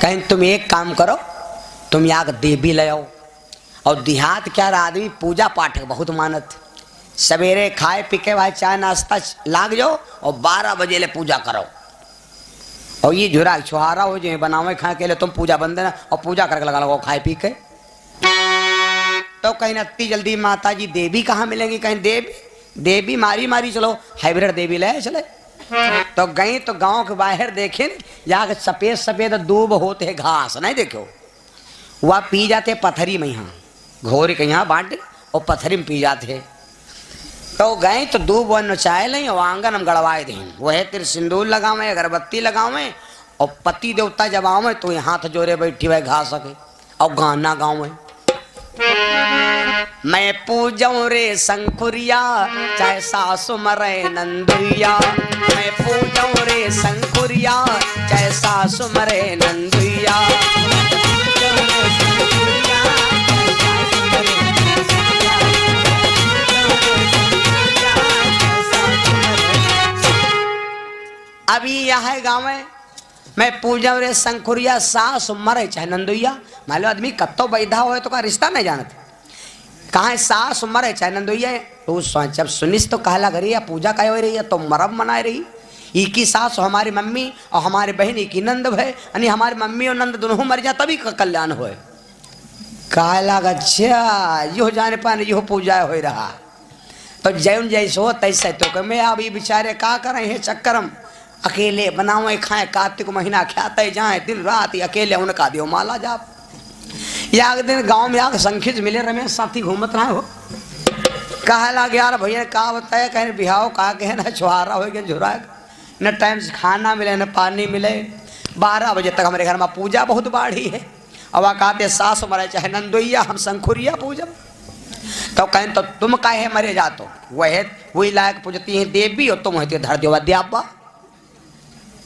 कहीं तुम एक काम करो, तुम यहाँ देवी ले आओ। और देहात क्या आदमी पूजा पाठ बहुत मानत, सवेरे खाए पी के भाई चाय नाश्ता लाग जाओ और 12 बजे ले पूजा करो। और ये झुरा छुहारा हो जो बनावे खाए के लिए तुम पूजा बंद देना और पूजा करके लगा लगाओ खाए पी के। तो कहीं इतनी जल्दी माता जी देवी कहाँ मिलेंगी? कहीं देवी मारी मारी चलो हाइब्रिड देवी ले चले। तो गई तो गांव के बाहर देखे यहाँ सफेद सफेद दूब होते है, घास नहीं देखो, वह पी जाते पथरी में, यहाँ घोर के यहाँ बांट और पथरी में पी जाते। तो गए तो दूब वन नचाए लें और आंगन हम गड़वाए दें, वह तिर सिंदूर लगावे अगरबत्ती लगावे और पति देवता जब आवे तो यहाँ हाथ जोड़े बैठी हुए घास सके और गाना गावे। मैं पूजऊं रे शंकुरिया चाहे सासु मरे नंदुरिया, मैं पूजऊं रे शंकुरिया चाहे सासु मरे नंदुरिया। अभी यह है गाँव में मैं पूजा रे शंकुरिया सास मरे चाहे नंदुइया। मान लो आदमी कत्तो बैधा हो तो का रिश्ता नहीं जानते, कहाँ सास मरे चाहे नंदुइया। तो जब सुनिस तो कहला करी या पूजा कहे हो रही है तो मरब मनाए रही। एक ही सास हमारी मम्मी और हमारी बहन एक ही नंद है, यानी हमारी मम्मी और नंद दोनों मर जाए तभी का कल्याण होए। कहला अच्छा यो जाने पाने यो पूजा हो रहा। तो जैन जैसे हो तैसे तो मैं अभी बेचारे का करें है चक्करम अकेले बनावे खाए, कार्तिक महीना खाते जाए दिन रात अकेले उनका दियो माला जाप। या एक दिन गांव में आग संखिज मिले रमेश साथी घूमत रहे हो, कहा लग यार भैया का बताया कहीं बिहाव का कहे ना छुहारा हो गया झुरा न टाइम से खाना मिले न पानी मिले। 12 बजे तक हमारे घर में पूजा बहुत बाढ़ी है। अब कहते सास मरे चाहे नंदुइया हम शंकुरिया पूजब। तो कहें तो तुम काहे मरे जातो, वही लायक पूजती है देवी और तुम होती धर दो अध्यापा।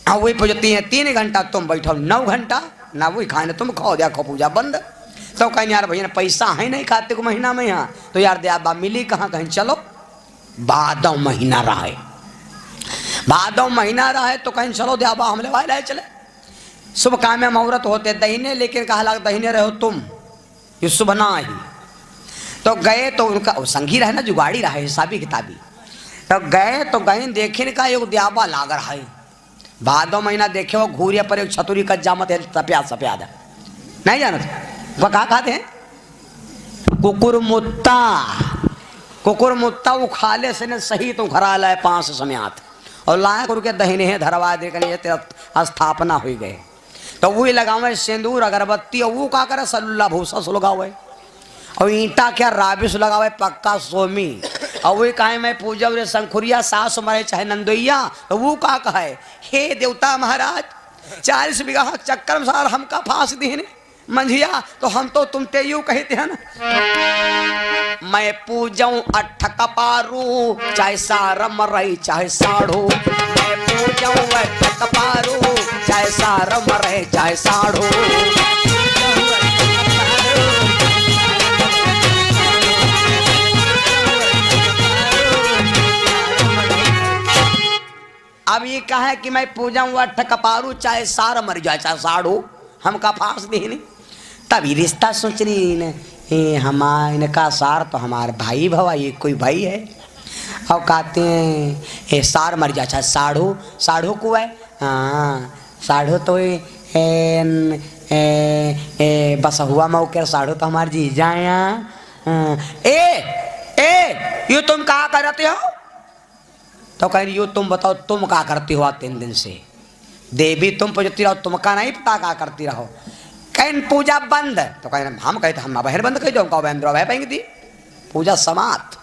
हाँ वही पूजती है 3 घंटा, तुम बैठो 9 घंटा ना वही खाने तुम खाओ देखो पूजा बंद। तो कहीं यार भैया पैसा है नहीं कार्तिक महीना में यहाँ, तो यार दयाबा मिली कहाँ? कहीं चलो भादव महीना रहे, भादव महीना रहे तो कहीं चलो दयाबा हमले भाई रहे चले। शुभ काम में मुहूर्त होते दहीने, लेकिन कहा लग दहीने रहो तुम ये शुभ ना ही। तो गए तो उनका संगी रहे ना जुगाड़ी रहे हिसाबी किताबी। तो गए तो गए देखे का एक दयाबा लाग रहा है। भादो महीना देखे वो घूरिया पर एक छतुरी कज्जा मत है सफेद सफेद नहीं जानते वह कहा खाते हैं कुकुरमुत्ता। कुकुरमुत्ता वो खाले से ने सही तो घरा लाए 5 समयात और लाए करके दहीने है धरवा दे कर तेरा स्थापना हुई गए। तो वही लगावे सिंदूर अगरबत्ती और वो का करे सल्ला भूसा सुलगावे और ईंटा क्या राबिस लगावे पक्का सोमी। और वही कहे मैं पूजा रे शंकुरिया सास मरे चाहे नंदुइया। तो वो का कहे हे देवता महाराज 40 बीघा चक्कर सार हमका फांस दीने मंझिया, तो हम तो तुम ते यूं कहते हैं ना मैं पूजऊं 8 कपारू चाहे सार मरे चाहे साढ़ो। मैं पूजऊं 8 कपारू चाहे सार मरे चाहे साढ़ो। अब ये कहा कि मैं पूजऊं 8 कपारू चाहे सार मर जाए चाहे साढ़ो हमका फांस देने। तभी रिश्ता सोच रही हमारा इनका सार तो हमारे भाई भवा ये कोई भाई है। और कहते हैं सार मर जा चाहे साढ़ो। साढ़ो को है हाँ साढ़ो तो बस हुआ मौके साढ़ो तो हमारे जी जाए। ये तुम कहा करते हो? तो कह रही हो तुम बताओ तुम क्या करती हो 3 दिन से? देवी तुम पूजती रहो तुमका नहीं पता क्या करती रहो। कहीं पूजा बंद। तो कह हम कहते हम बहर बंद कह दो बह पाएंगे थी पूजा समाप्त,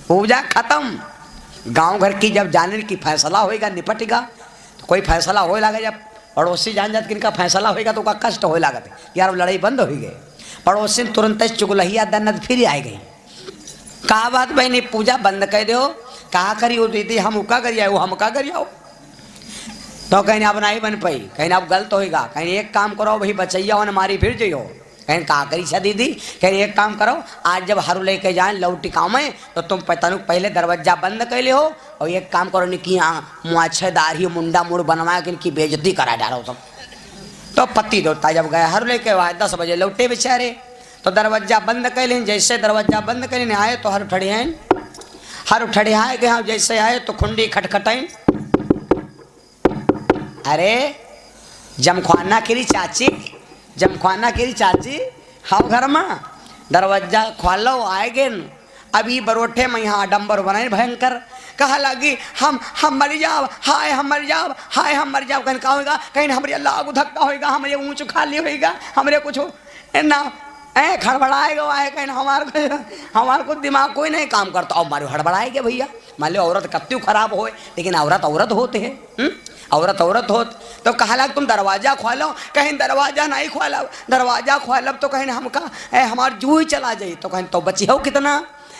पूजा खत्म। गांव घर की जब जाने की फैसला होएगा निपटेगा तो कोई फैसला हो लगा, जब पड़ोसी जान जात किनका फैसला होएगा तो का कष्ट हो लगा यार लड़ाई बंद हो गई। पड़ोसी तुरंत चुगलहिया दन्नत फिर आ गई। कहा बात भाई नहीं पूजा बंद कह दो कहा करी हो दीदी हम उका करिए वो हम का करिए। तो कहीं अब नहीं बन पाई, कहीं अब गलत होएगा। कहीं एक काम करो भाई बचैया हो मारी फिर जाइयो। कहीं कहा करी छा दीदी कहीं एक काम करो आज जब हरू लेके जाए लौटी काम है तो तुम पता पहले दरवाजा बंद कर ले हो और एक काम करो कि मुआछेदार ही मुंडा मुड़ बनवा के इनकी बेइज्जती करा डालो सब। तो तो पति देवता जब गए हर लेके आए 10 बजे लौटे बेचारे, तो दरवाजा बंद कर लें। जैसे दरवाजा बंद कर लें आए तो हर उठड़े आए कि हाँ जैसे आए तो खुंडी खटखटाई। अरे जमख्वाना केरी चाची हाँ घर में दरवाजा खोलो आए गे। अभी बरोठे में यहाँ डंबर बनाए भयंकर, कहा लगी हम मर जाओ, हाय हम मर जाओ, हाय हम मर जाओ। कहीं का होगा, कहीं हमारे लाग धक्का होगा, हमारे ऊँच खाली होगा, हमारे कुछ ना खड़बड़ाएगा आए कहीं हमारे को दिमाग कोई नहीं काम करता। और मारे हड़बड़ाएगे भैया। मान लो औरत कत्ती खराब हो, लेकिन औरत होते हैं, औरत होत। तो कहा लग तुम दरवाजा खोलो, कहीं दरवाजा नहीं खोलब, दरवाजा खोलब तो कहीं हमका हमार जू ही चला जाए। तो कहीं तो बची हो कितना,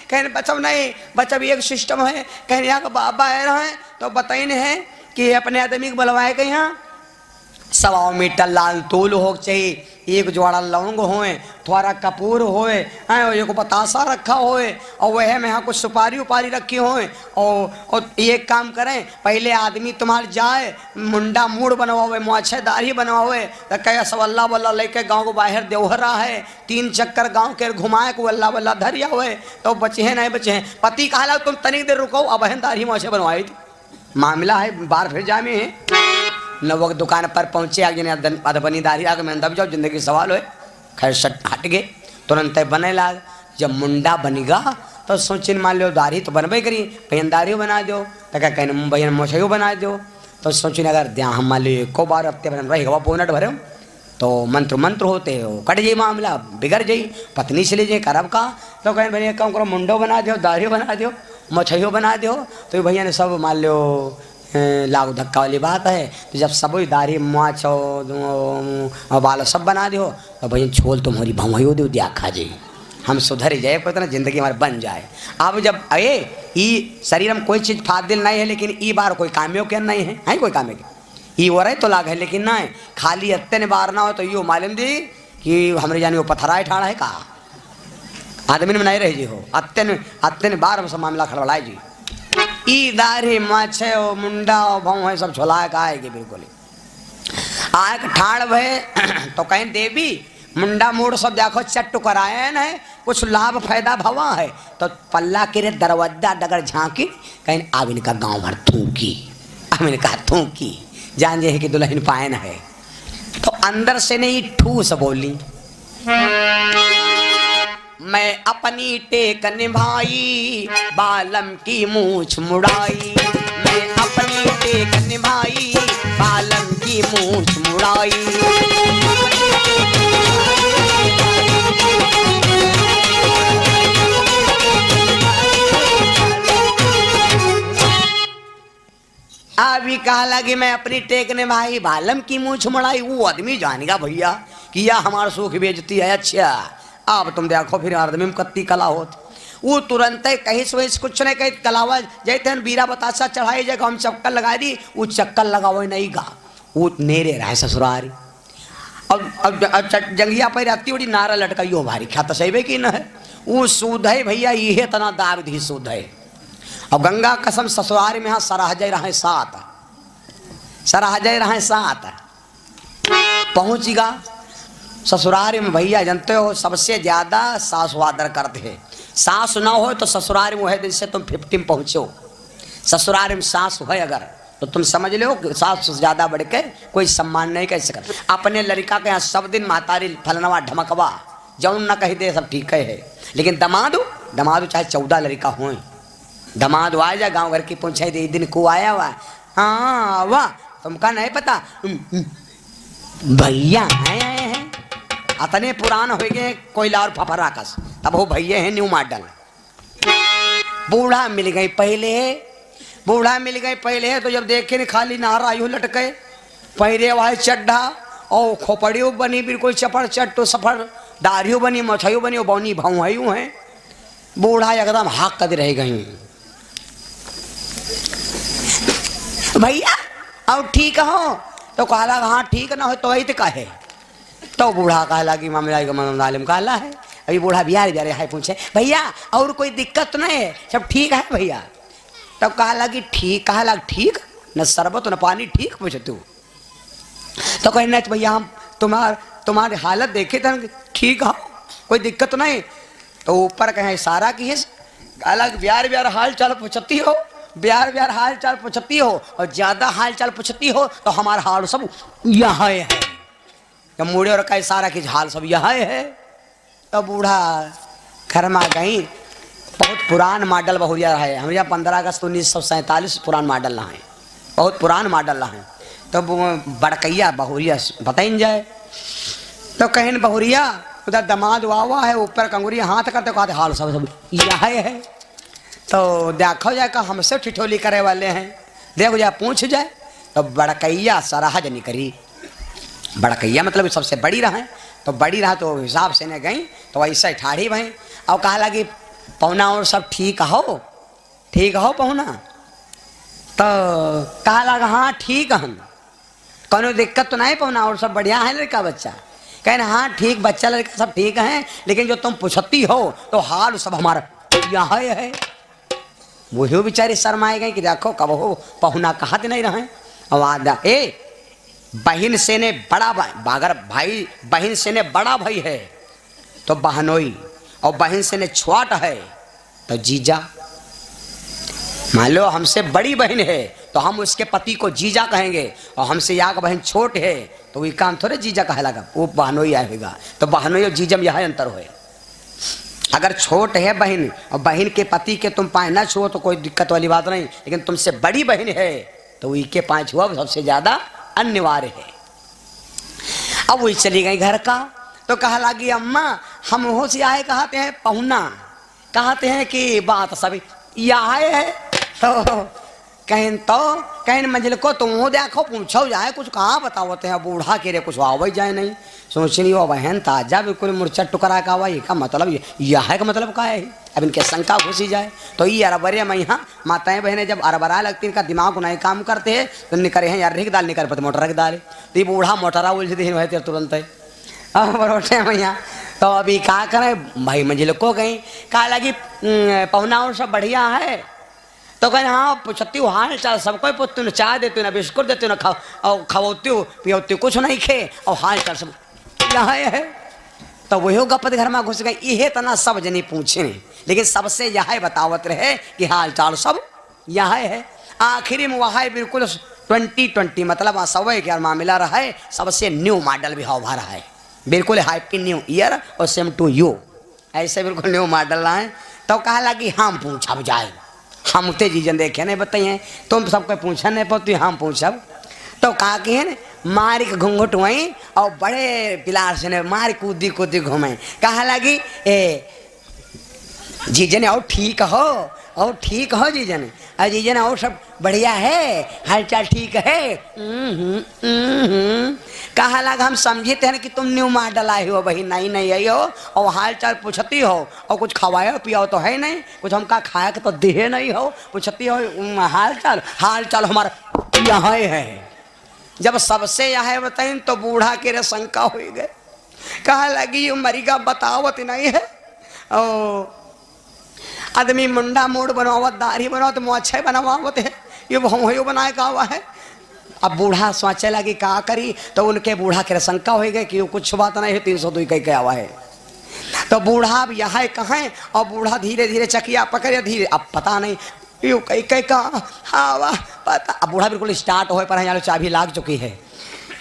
कहीं बचब नहीं बचब। एक सिस्टम है, कहीं यहाँ का बाबा आए रहे तो बताइने है कि अपने आदमी को बुलवाए के यहाँ 1.25 मीटर लाल तूल हो चाहिए, एक जोड़ा लौंग होए, थोड़ा कपूर होए, एक बतासा रखा होए, और वह में यहाँ कुछ सुपारी उपारी रखी होए। और एक काम करें, पहले आदमी तुम्हारे जाए मुंडा मूड बनवावे, मुआछे दाढ़ी बनवावे, तो कहे सवल्ला वल्ला लेके गाँव को बाहर देवहरा है, 3 चक्कर गाँव के घुमाए को वल्ला वल्ला धरिया हुए। तो बचे हैं नहीं बचे हैं। पति कहा तुम तनिक देर रुको, अब बहन दाढ़ी मुआछे बनवाई थी। मामला है बार फिर जामे है। नवक दुकान पर पहुंचे, आगे अधबनी दाढ़ी आगे मैं दब जाओ, जिंदगी सवाल हो। खैर सट हट गए, तुरंत बने लाग। जब मुंडा बनेगा तो सोचिन मान लो दाढ़ी तो बनबे करी, भैया दाढ़ी बना दो, तो क्या कहने भैया मोछियो बना दो। तो सोचिन अगर ध्यान हम मान लो एको बार हफ्ते बन रहेगा बोनट भरे तो मंत्र होते हो, कट जाइए मामला, बिगड़ जाइए, पत्नी चली जाए करब का। तो कहें भैया काम करो, मुंडो बना दो, दाढ़ी बना दो, मोछियो बना दो। तो भैया ने सब मान लो लागू धक्का वाली बात है। तो जब सब दाढ़ी मुआछ बाल सब बना दो, तो भैया छोल तुम्हारी भवो दो दिया खा जाए, हम सुधर जाए, पता ना जिंदगी हमारे बन जाए। अब जब अये ई शरीर में कोई चीज़ फादिल नहीं है, लेकिन ई बार कोई काम्यों के नहीं है कोई काम के ई हो रहे तो लाग है, लेकिन नहीं खाली अत्ते ने बार ना हो तो यो मालूम दी कि हमारे जाने वो पथराए ठाड़ा है कहा आदमी में नहीं रह जी हो। अत्ते ने बार सब मामला खड़बड़ाए जी। ई दाढ़ी माछे ओ मुंडा ओ भाव है सब छोलाए का आएगी बिल्कुल आए ठाड़ भय। तो कहीं देवी मुंडा मूड सब देखो चट्टू कराए न है, कुछ लाभ फायदा भवा है। तो पल्ला के रे दरवाजा डगर झांकी, कहीं अब इनका गाँव भर थूकी, अब इनका थूकी जान जे है कि दुल्हन पायन है। तो अंदर से नहीं ठूस बोली, मैं अपनी टेक निभाई बालम की मूछ मुड़ाई, मैं अपनी टेक निभाई बालम की मूछ मुड़ाई। अभी कहा लगी मैं अपनी टेक निभाई बालम की मूछ मुड़ाई। वो आदमी जानेगा भैया कि यह हमारा सुख बेचती है। अच्छा अब तुम देखो फिर आदमी में कत्ती कला होत। वो तुरंत कहीं से कुछ नहीं कहीं कलावा जैसे बीरा बतासा चढ़ाई जगह हम चक्कर लगा दी, वो चक्कर लगाओ नहीं गा, वो नेरे रहा ससुरारी। अब जंगिया पर रहती बड़ी नारा लटकाइयो भारी क्या तो सही कि न है। वो सूद है भैया, ये तना दारूद ही सूद है। और गंगा कसम ससुरारी में यहाँ सराहजय रहे साथ पहुँचेगा ससुराल में भैया जानते हो सबसे ज्यादा सास आदर करते हैं। सास ना हो तो ससुराल में है दिन से तुम 50 में पहुँचो। ससुराल में सास है अगर तो तुम समझ लो सास से ज्यादा बढ़ के कोई सम्मान नहीं कर सकता। अपने लड़का के यहाँ सब दिन महतारी फलनवा ढमकवा जौन ना कही दे सब ठीक है, लेकिन दमादो चाहे 14 लड़का हो, दमादो आ जा गाँव घर की पूछे दे दिन को आया हुआ हाँ वाह तुमका नहीं पता भैया आए हैं अतने पुरान हो गए कोयला और फफरा कस, तब वो भैया है न्यू मॉडल। बूढ़ा मिल गई पहले है तो जब देखे नहीं खाली नारा आयु लटके पहिरे वाले चड्ढा और खोपड़ियों बनी बिल्कुल चपड़ चट्टो सफर दाढ़ियों बनी मछियों बनी बौनी भाऊ हैं। बूढ़ा एकदम हाक कद रह गई भैया और ठीक हो तो कहला हाँ ठीक ना हो तो वही तो कहे। तो बूढ़ा कहला कि मामला कहला है। अभी बूढ़ा बिहार जा रहा है पूछे भैया और कोई दिक्कत नहीं है सब ठीक है भैया। तब तो कहला कि ठीक न शरबत न पानी ठीक पूछ तू। तो कहना भैया हम तुम्हारी हालत देखे तो ठीक हो, कोई दिक्कत नहीं। तो ऊपर कहें इशारा किए, अलग ब्यार ब्यार हाल चाल पूछती हो, ब्यार ब्यार हाल चाल पूछती हो, और ज्यादा हाल चाल पूछती हो तो हमारा हाल सब यहाँ है। तो मुड़े और का इशारा की हाल सब यहाँ है। तो बूढ़ा घर में गई, बहुत पुरान मॉडल बहुरिया है, हमारे 15 अगस्त 1947 पुरान मॉडल रहा है, बहुत पुरान मॉडल रहा है। तो बड़कैया बहुरिया बताइन जाए, तो कहीं बहुरिया उधर दमाद वावा है, ऊपर कंगुरिया हाथ करते कहते हाल सब सब यह है। तो देखो जाए का हमसे ठिठोली करे वाले हैं, देखो जाए पूछ जाए। तो बड़कैया सराहज नहीं करी, बड़कैया मतलब सबसे बड़ी रहा, तो बड़ी रहा तो हिसाब से ने गई, तो ऐसे ठाड़ी भई और कहा लगी पहुना और सब ठीक हो, ठीक हो पहुना। तो कहा लगा हाँ ठीक हम, कोनो दिक्कत तो नहीं पहुना, और सब बढ़िया है लड़का बच्चा। कहना हाँ ठीक बच्चा लड़का सब ठीक है, लेकिन जो तुम पूछती हो तो हाल सब हमारा यहाँ है। वही बेचारे शर्माए गए कि देखो कब हो पहुना कहा नहीं रहे। और ए बहन से ने बड़ा बागर भाई, बहन से ने बड़ा भाई है तो बहनोई, और बहन से ने छोटा है तो जीजा। मान लो हमसे बड़ी बहन है तो हम उसके पति को जीजा कहेंगे, और हमसे याग बहन छोट है तो वही काम थोड़े जीजा कहे लगा, वो बहनोई आएगा। तो बहनोई और जीजम यह अंतर हो। अगर छोट है बहन और बहन के पति के तुम पाए ना छुओ तो कोई दिक्कत वाली बात नहीं, लेकिन तुमसे बड़ी बहन है तो वही के पाए छुआ सबसे ज्यादा अनिवार्य है। अब वही चली गई घर का, तो कहा लगी अम्मा हम हो से आए कहते हैं पहुना, कहते हैं कि बात सभी यहाँ है। तो कहें मंजिल को तुम हो देखो पूछो जाए कुछ कहाँ बतावते हैं। बूढ़ा के रे कुछ आवे जाए नहीं, सोचनी वो बहन ताजा बिल्कुल मुर्चा टुकरा का हुआ, ये का मतलब यह का मतलब का है। अब इनके शंका घुसी जाए तो ये अरबरे में यहाँ माताएं बहनें जब अरबरा लगती इनका दिमाग नहीं काम करते हैं तो निकले हैं यार रिक दाल निकल पते मोटर रख डाले, तो ये बूढ़ा मोटरा उलझ दी तुरंत है बरोटे में यहाँ। तो अभी क्या करें भाई मंजिल को गई, कहा लगी पहुना और सब बढ़िया है। तो कहें हाँ पूछती हूँ हाल चाल सबको पूछती हूँ, चाय देती हूँ ना बिस्कुट देती हूँ ना और खवोती हूँ पियोती हूँ, कुछ नहीं खे और हाल चाल सब यहाँ है। तो वही गपत घर में घुस गए, यह तना सब जनी पूछे लेकिन सबसे यह बतावत रहे कि हाल चाल सब यहाँ है। आखिरी में वह बिल्कुल 2020 मतलब सवय का मामला रहा है, सबसे न्यू मॉडल भी हवा रहा है, बिल्कुल हैप्पी न्यू ईयर और सेम टू यू, ऐसे बिल्कुल न्यू मॉडल रहा है। तो कहा लगी हम पूछब जाए, हम ते जीजन देखे नहीं बताइए तुम सबको पूछा नहीं पाती हम पूछब। तो कहा कि है मारी के घूंघट वहीं और बड़े पिलार से ने मार कूदी कूदी घूमे। कहा लगी ए जीजन और ठीक हो, और ठीक हो जीजन, और जीजन और सब बढ़िया है हाल चाल ठीक है। कहा लगा हम समझते हैं कि तुम न्यू मॉडल आई हो भाई, नहीं आई हो और हाल चाल पूछती हो और कुछ खवाओ पियाओ तो है नहीं, कुछ हमका खाया तो देहे नहीं हो, पूछती हो हाल चाल हमारा यहाँ है। जब सबसे यह बताइन तो बूढ़ा के रे शंका हो गए, कहा लगी मरीगा बतावत नहीं है। ओ आदमी मुंडा मोड़ बनावत दाढ़ी बनावत मुँह बनावत है, ये वो बनाए का हुआ है। अब बूढ़ा सोचे लगी क्या करी, तो उनके बूढ़ा के शंका हो गए कि कुछ बात नहीं है 302 कहीं क्या हुआ है। तो बूढ़ा अब यहाँ कहाँ है, और बूढ़ा धीरे धीरे चकिया पकड़े धीरे, अब पता नहीं यू कहीं कहीं कहाँ हवा पता। अब बूढ़ा बिल्कुल स्टार्ट हो पर यहाँ चाबी लाग चुकी है,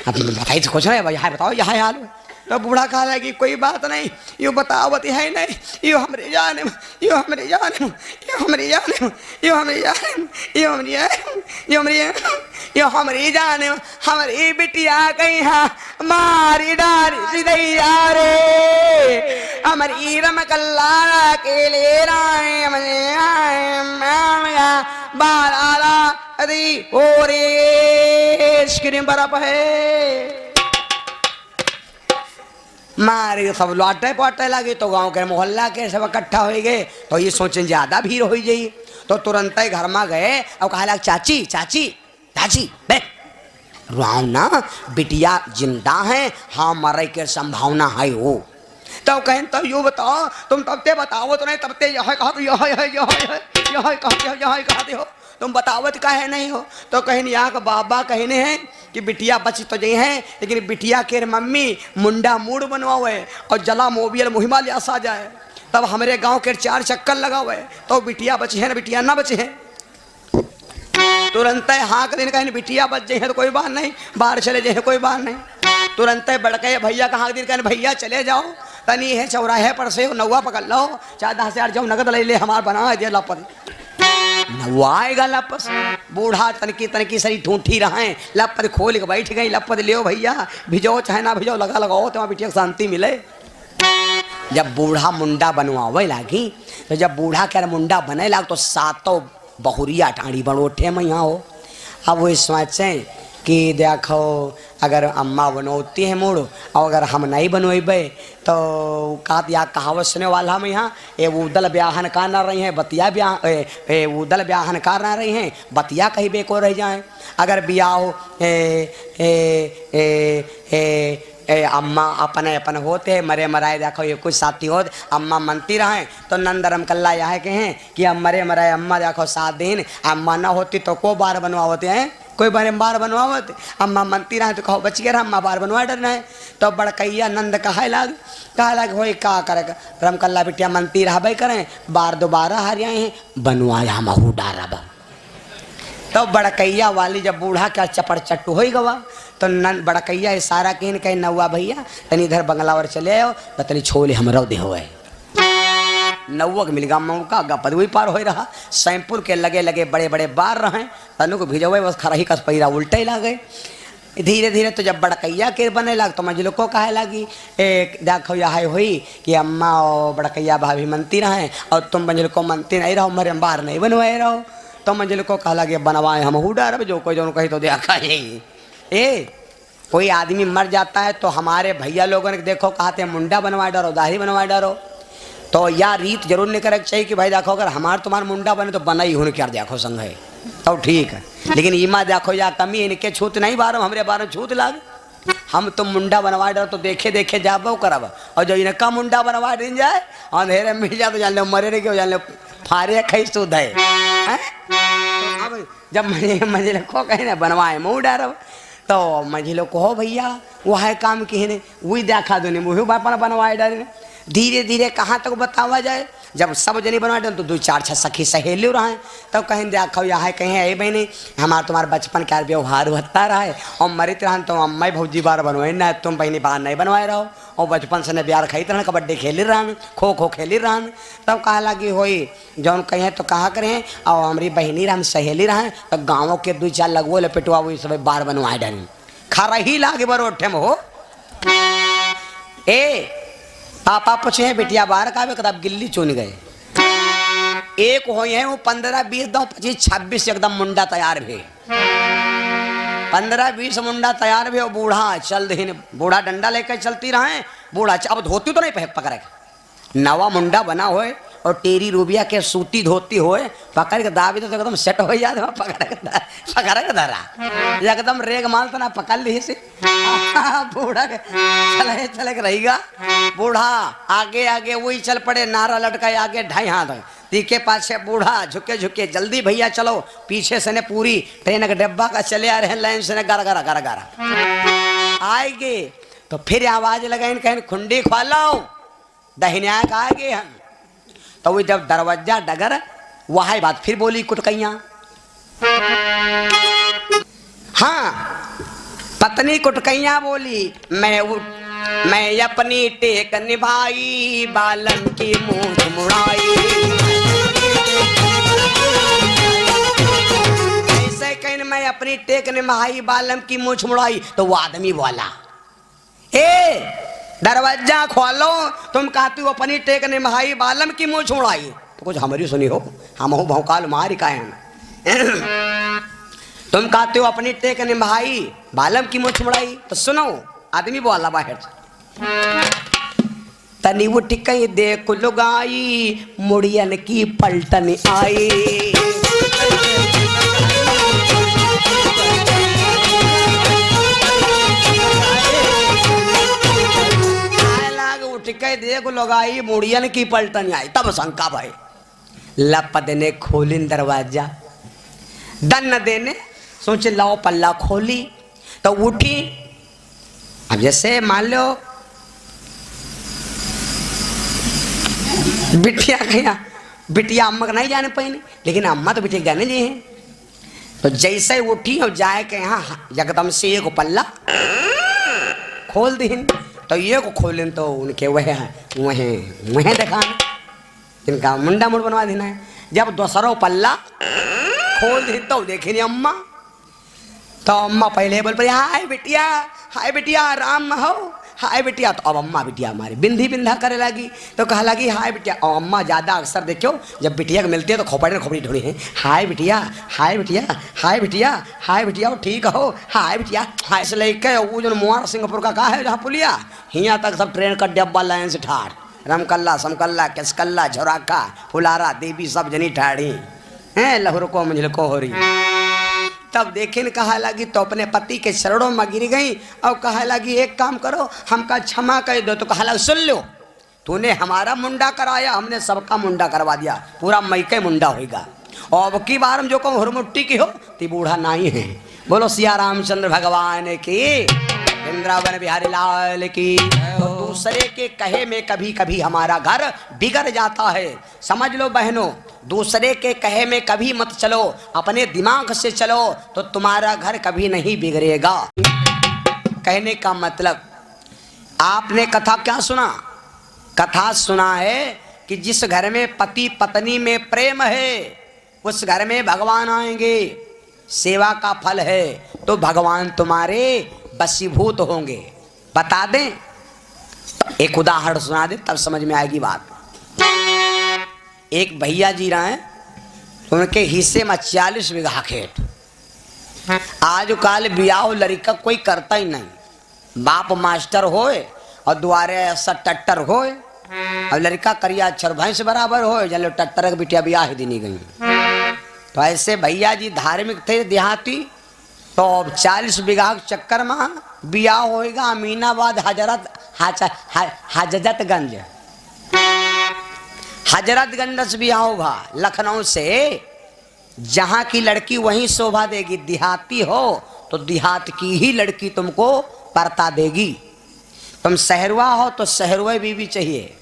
अब बताइए कुछ नहीं भाई यहाँ बताओ यहाँ हाल। तो बूढ़ा कहा है कि कोई बात नहीं, यूँ बतावत है नहीं, यू हमरे जाने यू हमरे जाने यू हमरे जाने यू हमरे जाने यू हमरे यू हमरे यू हमरे जाने हमारी बिटिया कहीं हाँ मारी डारी सिदैया रे हमारी रमकल्ला के ले राय बारा अदी हो रे स्क्रीन बर्फ है। मारे सब लौटे पौटे लगे तो गांव के मोहल्ला के सब इकट्ठा हो गए, तो ये सोचें ज्यादा भीड़ हो जाई, तो तुरंत ही घर में गए और कहा लगा चाची चाची चाची बे राव ना बिटिया जिंदा है, हाँ मरे के संभावना है वो। तो कहें तो यू बताओ तुम तब ते बताओ तो नहीं, तब ते यह कहा तो यह कहते हो। तुम बतावत काहे नहीं हो? तो कहीं यहाँ का बाबा कहने हैं कि बिटिया बच तो जई हैं, लेकिन बिटिया के मम्मी मुंडा मूड बनवावे और जला मोबियल मुहिमा लिया सा जाए, तब हमारे गांव के 4 चक्कर लगावे तो बिटिया बची है ना बिटिया ना बची है। तुरंत हाँ के दिन कहीं बिटिया बच जाए तो कोई बात नहीं, बाहर चले जाए कोई बात नहीं। तुरंत बड़के भैया कहाँ दिन कहने भैया चले जाओ तनी है चौराहे पर से नौवा पकड़ लो, 4-10 जाओ नगद ले ले हमार बना दिया लपत नौवा आएगा लपस। बूढ़ा तनकी तनकी सरी ठूठी रहे लपत खोल के बैठ गई, लपत लियो भैया भिजो चाहे ना भिजो लगा लगाओ तो बिटिया को शांति मिले। जब बूढ़ा मुंडा बनवावे लागी तो जब बूढ़ा के मुंडा बने लाग तो 7 बहुरिया टाड़ी बड़ोठे में यहाँ हो। अब वो सोचे कि देखो अगर अम्मा बनोती है मूड और अगर हम नहीं बनवेबे तो का या कहावत सुने वाला हम यहाँ ये उदल ब्याहन का ना रही हैं बतिया ब्याह उदल ब्याहन का ना रही हैं बतिया कहीं बेको रह जाए। अगर ब्याह हो अम्मा अपने अपन होते मरे मराए देखो ये कुछ साथी हो अम्मा मनती रहे तो नंदरम कल्ला यह कहें कि अब मरे मराए अम्मा देखो 7 दिन अम्मा ना होती तो को बार बनवाते हैं, कोई बार बनवावत अम्मा मनती रहे तो कहो बच गया अम्मा बार बनवा डरना है। तो बड़कैया नंद कहे लाग हो का करे रमकल्ला बिटिया मनती रहा भाई करें बार दोबारा हारिया हैं बनवाया महू डारा बा। तो बड़कैया वाली जब बूढ़ा क्या चपड़ चट्टू हो गवा तो नन बड़कैया इशारा कहीं कहीं नौवा भैया तनी इधर बंगलावर चले आओ तनी छोले हमरो दे हो नौवा के मिलगा मौका गपद हुई पार हो रहा सैमपुर के लगे लगे बड़े बड़े बार रहे तनु को भिजोए बस खराही का पैरा उल्टे ला गए। धीरे धीरे तो जब बड़कैया के बने लग तो मंजिलों को कहे लगी एक देखो यह हुई कि अम्मा और बड़कैया भाभी मनती रहे और तुम मंजिल को मनती नहीं रहो मरे बार नहीं बनवाए रहो। तो मंजिल को कहा लगे बनवाए हम डर जो कोई जो कही तो देखा ए कोई आदमी मर जाता है तो हमारे भैया लोगों ने देखो कहते हैं मुंडा बनवाए डरो दाढ़ी बनवाए डरो। तो या रीत जरूर नहीं करे चाहिए कि भाई देखो अगर हमार तुम्हारा मुंडा बने तो बना ही होने क्या देखो संग है तो ठीक है, लेकिन ईमा देखो या कमी इनके छूत नहीं बारो हमारे बारे छूत लाग हम तुम मुंडा बनवा डरो तो देखे देखे जाबो करब और जो इनका मुंडा बनवा दिन जाए अंधेरे मिल जाए तो जान लो मरे रहे जान लो फारे खई सुध है। अब जब मंजिल को कहीं ना बनवाए मुँह डारो तो मंजिलों को हो भैया वो है काम की है वही देखा दो नहीं वही बापा बनवाए डाले। धीरे धीरे कहाँ तक बतावा जाए जब सब जनी बनवा तो 2-4 सखी सहेली रहे तब कहीं देखो यहाँ कहीं है बहनी हमारा तुम्हारा बचपन का व्यवहार होता रहा है और मरित रहन तो अम्मा भौजी बार बनवाए ना तुम बहनी बार नहीं बनवाए रहो और बचपन से ब्यार खाई रहन कबड्डी खेली रहन खो खो खेली रहन। तब कहा लगी होई जौन कहें तो कहा करें और हमारी बहनी रहन सहेली रहें तो गाँवों के 2-4 लगवो लपेटवा वही सब बार बनवाए डन खरा ही लागे बरोठे में हो। पापा पूछे बिटिया बाहर का कदम गिल्ली चुन गए एक हो है वो 15-20 25-26 एकदम मुंडा तैयार भी 15-20 मुंडा तैयार भी और बूढ़ा चल दे बूढ़ा डंडा लेकर चलती रहे बूढ़ा अब धोती तो नहीं पकड़े नवा मुंडा बना होए और टेरी रूबिया के सूती धोती होए पकड़ के दाबी तो एकदम सेट हो जाए पकड़ के धरा एकदम रेग माल तो ना पकड़ ली से बूढ़ा चले के रहेगा बूढ़ा आगे आगे वही चल पड़े नारा लटकाए आगे 2.5 हाथ तीके पाछे बूढ़ा झुके झुके जल्दी भैया चलो पीछे से ने पूरी ट्रेन का डब्बा का चले आ रहे लाइन से ने गारा गारा गारा गारा आएंगे तो फिर आवाज लगाए कहीं खुंडी खोलो दहिन्या का आगे हम तो वो जब दरवाजा डगर वह बात फिर बोली कुटकैया हाँ पत्नी कुटकैया बोली मैं अपनी टेक निभाई बालन की मूंछ मुड़ाई ऐसे कहीं मैं अपनी टेक निभाई बालन की मूंछ मुड़ाई तो वो आदमी बोला दरवाजा खोलो तुम कहती हो अपनी टेक निभाई बालम की मुँह छोड़ाई तो कुछ हमारी सुनी हो हम हो भौकाल मारी का तुम कहते हो अपनी टेक निभाई बालम की मुँह छोड़ाई तो सुनो आदमी बोला बाहर तनी वो टिकई देख लुगाई मुड़ियन की पलटन आई टिके देख लगाई मुड़ियन की पलटन आई तब शंका भाई लपद ने खोलिन दरवाजा दन न देने, सोचे लाओ पल्ला खोली तो उठी। अब जैसे मान लो बिटिया गया, बिटिया अम्मा का नहीं जाने पाई, लेकिन अम्मा तो बिटिया जाने जी हैं। तो जैसे उठी और जाए के यहाँ एकदम से एक पल्ला खोल दी, तो ये को खोलें तो उनके वह देखा इनका मुंडा मुड़ बनवा देना है। जब दूसरा पल्ला खोल दी तो देखे नहीं अम्मा, तो अम्मा पहले बोल पड़ी हाय बिटिया आराम हो, हाय बिटिया। तो अब अम्मा बिटिया हमारी बिंदी बिंधा करे लगी, तो कहा लगी हाय बिटिया। और अम्मा ज़्यादा अक्सर देखो जब बिटिया को मिलती है तो खोपड़ी ढोड़ी है, हाय बिटिया हाय बिटिया हाय बिटिया हाय बिटिया, ठीक हो हाय बिटिया हाय से लेके वो जो मुआर सिंगापुर का कहा है जहाँ पुलिया यहाँ तक सब ट्रेन का डब्बा लाइन से ठाड़, रमकल्ला समकल्ला केसकल्ला झोराका फुलारा देवी सब जनी ठाड़ी हैं, लहर को मंझिल को हो रही। तब देखे न कहा लगी तो अपने पति के चरणों में गिर गई और कहा लगी एक काम करो हमका क्षमा कर दो। तो कहा लगा सुन लो, तूने हमारा मुंडा कराया, हमने सबका मुंडा करवा दिया, पूरा मैके मुंडा होगा। और अब की बार हम जो कहूँ हुरमुट्टी की हो ती बूढ़ा नहीं है। बोलो सिया रामचंद्र भगवान की, वृंदावन बिहारी लाल की। तो दूसरे के कहे में कभी कभी हमारा घर बिगड़ जाता है। समझ लो बहनों, दूसरे के कहे में कभी मत चलो, अपने दिमाग से चलो तो तुम्हारा घर कभी नहीं बिगड़ेगा। कहने का मतलब आपने कथा क्या सुना? कथा सुना है कि जिस घर में पति पत्नी में प्रेम है उस घर में भगवान आएंगे। सेवा का फल है तो भगवान तुम्हारे वशीभूत होंगे। बता दें, एक उदाहरण सुना दे तब समझ में आएगी बात। एक भैया जी रहे, उनके हिस्से में 40 बीघा खेत। आज काल ब्याह लड़का कोई करता ही नहीं, बाप मास्टर होए और द्वारे ऐसा टट्टर होए और लड़का करिया अक्षर भैंस बराबर होए, जब टट्टर के बिटिया ब्याह ही दिनी गई। तो ऐसे भैया जी धार्मिक थे देहाती, तो 40 बीघा के चक्कर में ब्याह होएगा अमीनाबाद हजरतगंज से ब्याह होगा। लखनऊ से जहाँ की लड़की वहीं शोभा देगी, देहाती हो तो देहात की ही लड़की तुमको परता देगी। तुम शहरवा हो तो शहरवा बीवी चाहिए।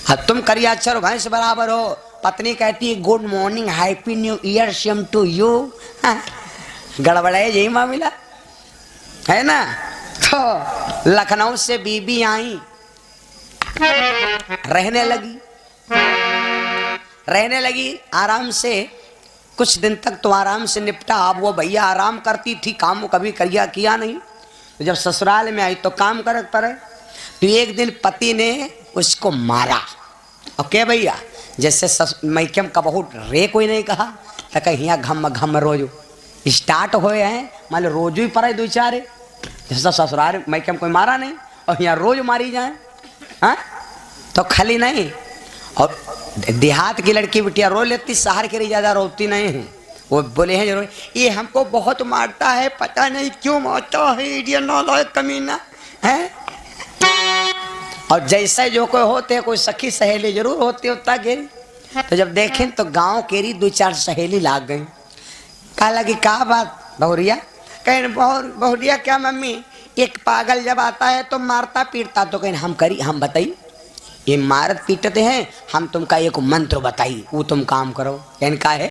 अब तुम करियाचर भैंस बराबर हो, पत्नी कहती है good morning happy new year same to you, गड़बड़े यही मामला है ना। तो लखनऊ से बीबी आई, रहने लगी आराम से। कुछ दिन तक तो आराम से निपटा। अब वो भैया आराम करती थी, काम कभी किया नहीं। तो जब ससुराल में आई तो काम कर पड़े। तो एक दिन पति ने उसको मारा। ओके भैया, जैसे मैकम का बहुत रे कोई नहीं कहा तो कहीं घम घम रोज स्टार्ट हुए हैं, मान लो रोज ही पड़े दो चारे। जैसा ससुराल मैकम कोई मारा नहीं और यहाँ रोज मारी जाए, हाँ तो खाली नहीं। और देहात की लड़की बिटिया रो लेती, शहर के लिए ज़्यादा रोती नहीं है। वो बोले हैं जरूर ये हमको बहुत मारता है, पता नहीं क्यों मारता है, इडियट नालायक कमीना है। और जैसे जो कोई होते हैं, कोई सखी सहेली जरूर होती होता गेरी। तो जब देखें तो गांव केरी 2-4 सहेली लाग गई। कहा लगी क्या बात बहुरिया? कहें बहुरिया क्या मम्मी, एक पागल जब आता है तो मारता पीटता, तो कहें हम बताइए ये मारत पीटते हैं, हम तुमका एक मंत्र बताई वो तुम काम करो। कहने का है